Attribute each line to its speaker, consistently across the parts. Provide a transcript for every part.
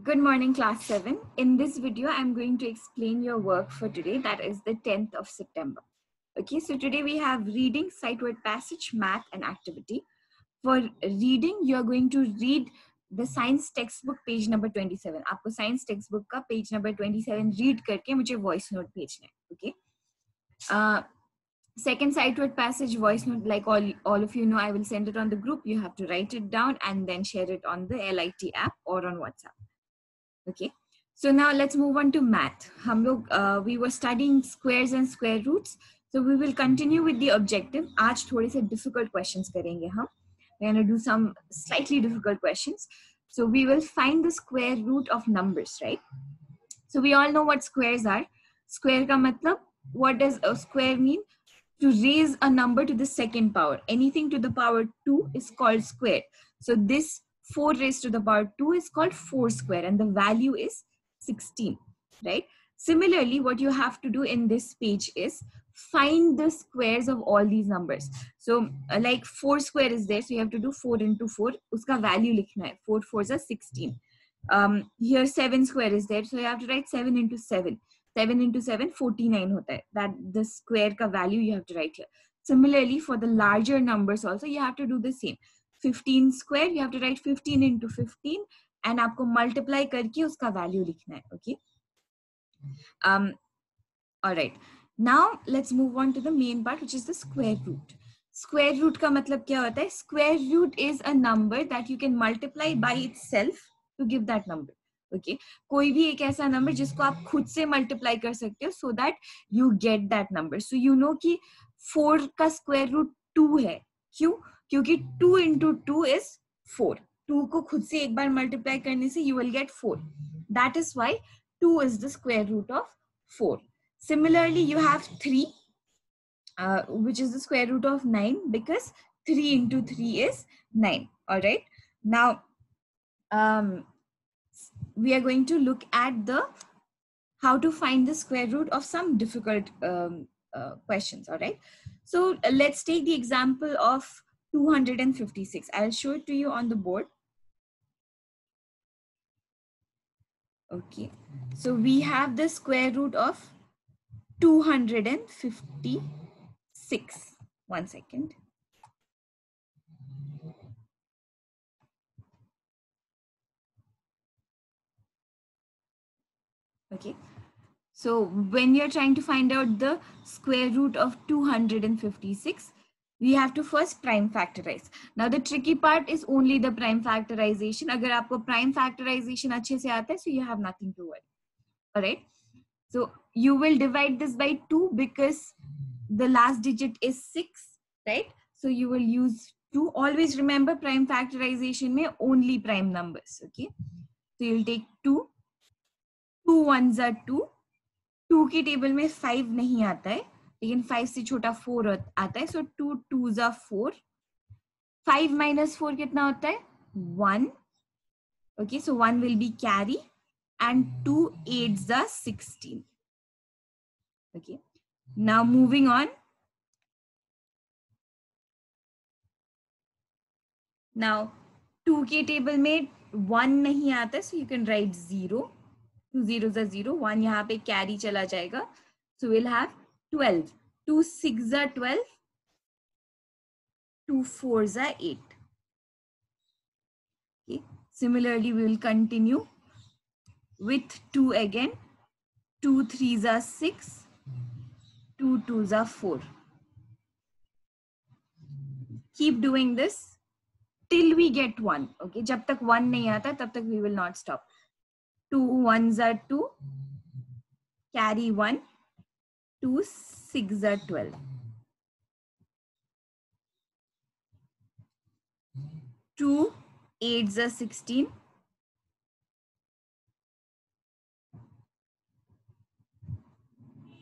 Speaker 1: Good morning, class 7. In this video, I'm going to explain your work for today, that is the 10th of September. Okay, so today we have reading, sight word passage, math, and activity. For reading, you're going to read the science textbook page number 27. आपको science textbook का page number 27 read करके मुझे voice note भेजना है. Okay. Second sight word passage voice note, like all of you know, I will send it on the group. You have to write it down and then share it on the LIT app or on WhatsApp. Okay, so now let's move on to math. We were studying squares and square roots, so we will continue with the objective. आज थोड़े से difficult questions करेंगे हम. We're going to do some slightly difficult questions. So we will find the square root of numbers, right? So we all know what squares are. Square का मतलब, what does a square mean? To raise a number to the second power. Anything to the power 2 is called square. So this 4 raised to the power 2 is called 4 square, and the value is 16, right? Similarly, what you have to do in this page is find the squares of all these numbers. So like 4 square is there, so you have to do 4 into 4. Uska value likhna hai. 4 4s are 16. Here 7 square is there, so you have to write 7 into 7. 7 into 7, 49 hota hai. That the square ka value you have to write here. Similarly, for the larger numbers also, you have to do the same. 15 square, you have to write 15 into 15 and आपको multiply करके उसका value लिखना है. Okay. All right. Now let's move on to the main part, which is the square root. Square root का मतलब क्या होता है? Square root is a number that you can multiply by itself to give that number. Okay, कोई भी एक ऐसा number जिसको आप खुद से मल्टीप्लाई कर सकते हो so that you get that number. So you know कि 4 का स्क्वायर रूट 2 है. क्यों? क्योंकि 2 into 2 is 4. 2 को खुद से एक बार मल्टीप्लाई करने से you will get 4. That is why 2 is the square root of 4. Similarly, you have 3, which is the square root of 9, because 3 into 3 is 9. All right. Now, we are going to look at the how to find the square root of some difficult questions. All right. So let's take the example of 256. I'll show it to you on the board. Okay. So we have the square root of 256. One second. Okay. So when you're trying to find out the square root of 256, we have to first prime factorize. Now the tricky part is only the prime factorization. Agar aapko prime factorization अच्छे से आता है, so you have nothing to worry. All right. So you will divide this by 2 because the last digit is 6, right? So you will use 2. Always remember prime factorization mein only prime numbers. Okay. So you'll take 2. 2 ones are 2. 2 की table में 5 नहीं आता है, लेकिन 5 से छोटा 4 आता है. So 2 2s are 4. 5 minus 4 कितना होता है? 1. Okay, so 1 will be carry and 2 8s are 16. Okay, now moving on. Now 2 की टेबल में 1 नहीं आता है, so you can write 0. 2 zeros are 0. 1 यहाँ पे carry चला जाएगा. So we'll have 12. 2 6s are 12. 2 4s are 8. Okay. Similarly, we will continue with 2 again. 2 3s are 6. 2 2s are 4. Keep doing this till we get 1. Okay. जब तक 1 नहीं आता, तब तक we will not stop. 2 1s are 2. Carry 1. 2 6s are 12. 2 8s are 16.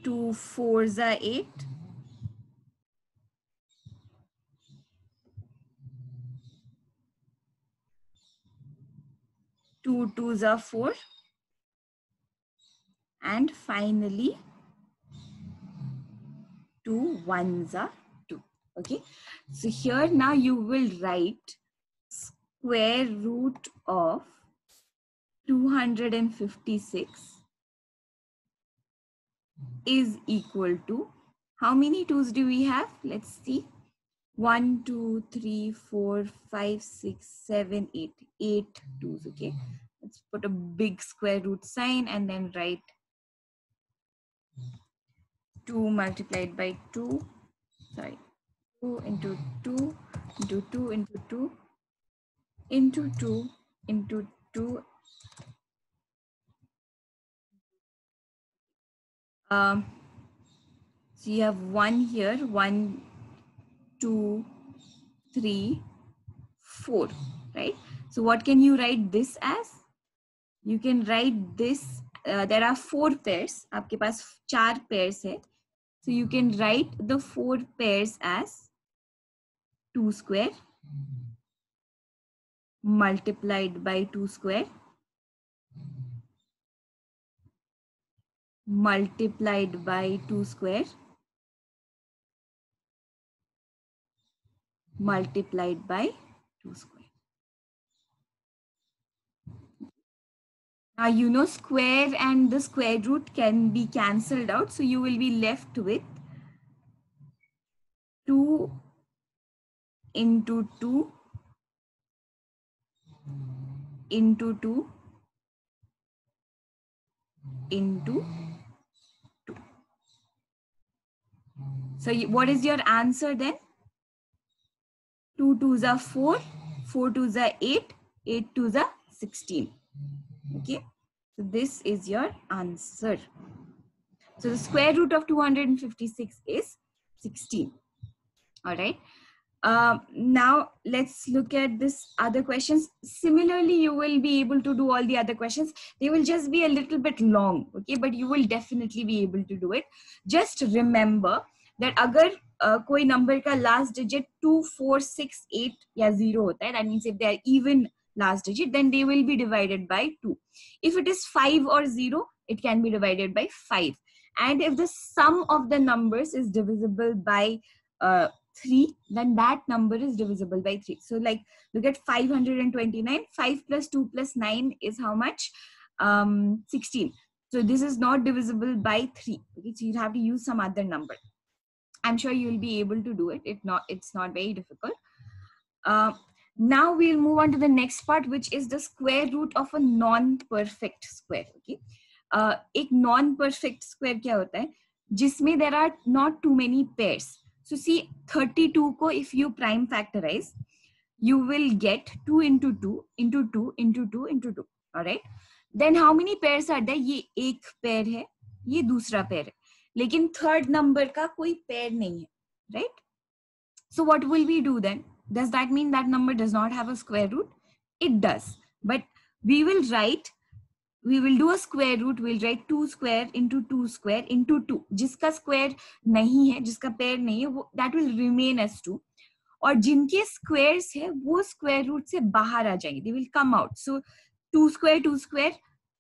Speaker 1: 2 4s are 8. 2 2s are 4. And finally, 2 1s are 2. Okay. So here now you will write square root of 256 is equal to, how many 2's do we have? Let's see. 1, 2, 3, 4, 5, 6, 7, 8. 8 2's, okay? Let's put a big square root sign and then write 2 multiplied by 2. Sorry, 2 into 2 into 2 into 2 into 2 into 2. So you have 1 here, 1, 2, 3, 4, right? So what can you write this as? You can write this, there are 4 pairs, आपके पास 4 pairs है. So you can write the 4 pairs as 2 square multiplied by 2 square multiplied by 2 square multiplied by 2 square. Now you know square and the square root can be cancelled out. So you will be left with 2 into 2 into 2 into 2. So what is your answer then? 2 2's are 4, 4 2's are 8, 8 2's are 16. Okay, so this is your answer. So the square root of 256 is 16. All right. Now let's look at this other questions. Similarly, you will be able to do all the other questions. They will just be a little bit long, okay? But you will definitely be able to do it. Just remember that अगर कोई number का last digit 2, 4, 6, 8 या 0 होता है, that means if they are even last digit, then they will be divided by 2. If it is 5 or 0, it can be divided by 5. And if the sum of the numbers is divisible by 3, then that number is divisible by 3. So like look at 529, 5 plus 2 plus 9 is how much? 16. So this is not divisible by 3. Okay, so you have to use some other number. I'm sure you will be able to do it. It's not very difficult. Now we'll move on to the next part, which is the square root of a non-perfect square. Okay, एक non-perfect square क्या होता है? जिसमें there are not too many pairs. So see 32 को if you prime factorize, you will get 2 into 2 into 2 into 2 into 2. All right. Then how many pairs are there? ये एक pair है, ये दूसरा pair है. लेकिन third number का कोई pair नहीं है, right? So what will we do then? Does that mean that number does not have a square root? It does. But we will do a square root. We'll write 2 square into 2 square into 2. जिसका square नहीं है, जिसका pair नहीं है, वो that will remain as 2. और जिनके squares है, वो square root से बाहर आ जाएंगे. They will come out. So 2 square,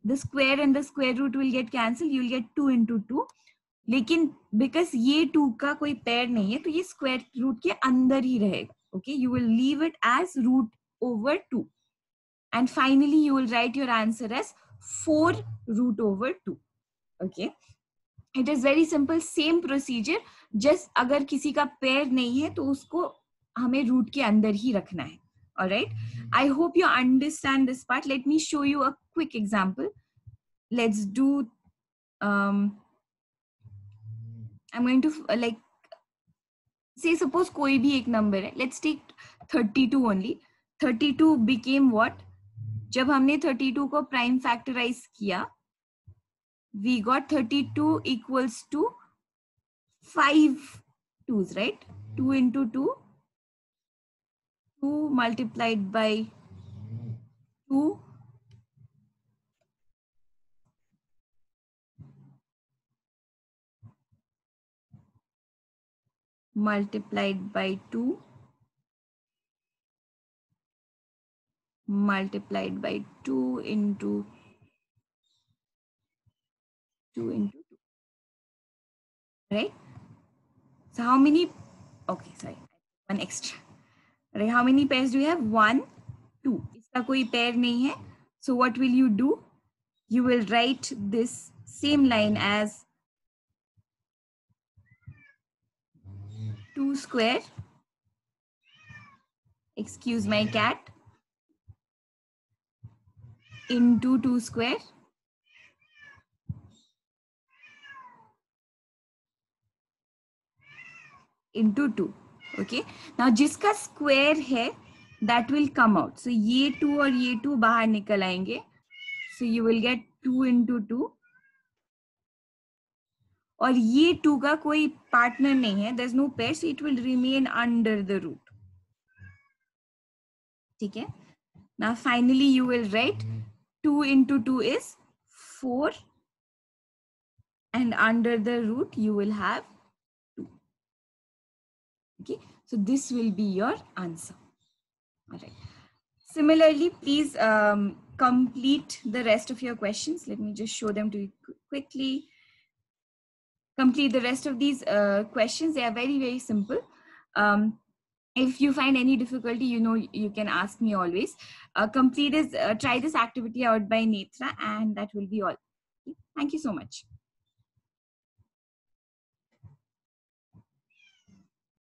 Speaker 1: the square and the square root will get cancelled. You will get 2 into 2. लेकिन बिकॉज ये 2 का कोई पेयर नहीं है तो ये स्क्वायर रूट के अंदर ही रहेगा. Okay, you will leave it as root over 2 and finally you will write your answer as 4 root over 2. Okay, it is very simple, same procedure. Just अगर किसी का पेयर नहीं है तो उसको हमें रूट के अंदर ही रखना है. Alright, I hope you understand this part. Let me show you a quick example. Let's do I'm going to like say suppose कोई भी एक number है. Let's take 32 only. 32 became what? जब हमने 32 को prime factorize किया, we got 32 equals to 5 2's, right? 2 into 2, 2 multiplied by 2 multiplied by 2 multiplied by 2 into 2 into 2, right? So how many? Okay, sorry, one extra. Right, how many pairs do you have? 1 2. इसका कोई pair नहीं है. So what will you do? You will write this same line as 2 square, excuse my cat, into 2 square into 2. Okay, now जिसका square है that will come out. So ये 2 और ये 2 बाहर निकल आएंगे. So you will get 2 into 2. और ये 2 का कोई पार्टनर नहीं है, there's no pair, so it will remain under the root. ठीक है. Now finally you will write 2 into 2 is 4, and under the root you will have 2. Okay, so this will be your answer. All right. Similarly, please complete the rest of your questions. Let me just show them to you quickly. Complete the rest of these questions. They are very, very simple. If you find any difficulty, you know, you can ask me always. Try this activity out by Netra, and that will be all. Thank you so much.